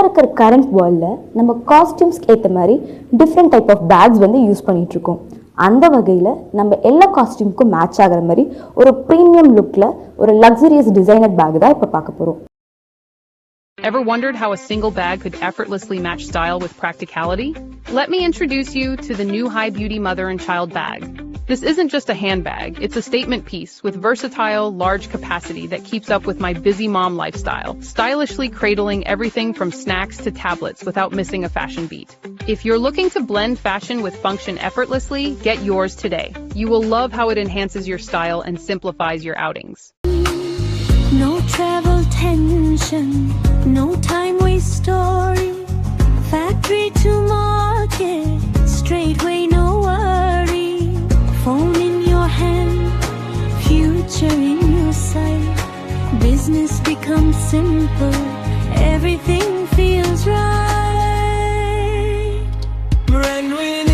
இருக்கிற கரண்ட் வேர்ல்டில் நம்ம காஸ்டியூம்ஸ்க்கு ஏற்ற மாதிரி டிஃப்ரெண்ட் டைப் ஆஃப் பேக்ஸ் வந்து யூஸ் பண்ணிகிட்ருக்கோம். அந்த வகையில் நம்ம எல்லா காஸ்டியூமுக்கும் மேட்ச் ஆகிற மாதிரி ஒரு ப்ரீமியம் லுக்கில் ஒரு லக்ஸரியஸ் டிசைனர் பேக் தான் இப்போ பார்க்க போகிறோம். Ever wondered how a single bag could effortlessly match style with practicality? Let me introduce you to the new High Beauty Mother and Child bag. This isn't just a handbag, it's a statement piece with versatile, large capacity that keeps up with my busy mom lifestyle, stylishly cradling everything from snacks to tablets without missing a fashion beat. If you're looking to blend fashion with function effortlessly, get yours today. You will love how it enhances your style and simplifies your outings. No travel tension, no time waste story. Factory to market, straightway no worry. Phone in your hand, future in your sight. Business becomes simple, everything feels right. Brandwin.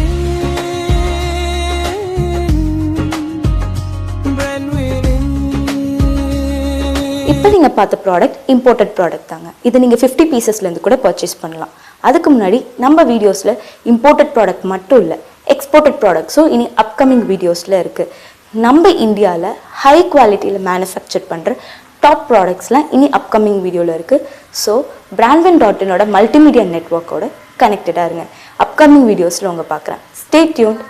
இப்போ நீங்கள் பார்த்த product imported product தாங்க. இதை நீங்கள் 50 பீசஸ்லேருந்து கூட purchase பண்ணலாம். அதுக்கு முன்னாடி நம்ம வீடியோஸில் இம்போர்ட்டட் ப்ராடக்ட் மட்டும் இல்லை, எக்ஸ்போர்ட்டட் ப்ராடக்ட்ஸும் இனி அப்கமிங் வீடியோஸில் இருக்குது. நம்ம இந்தியாவில் ஹை குவாலிட்டியில் மேனுஃபேக்சர் பண்ணுற டாப் ப்ராடக்ட்ஸ்லாம் இனி அப்கமிங் வீடியோவில் இருக்குது. ஸோ Brandwin.in மல்டிமீடியா நெட்வொர்க்கோட கனெக்டடாக இருங்க. அப்கமிங் வீடியோஸில் உங்களை பார்க்குறேன். Stay tuned.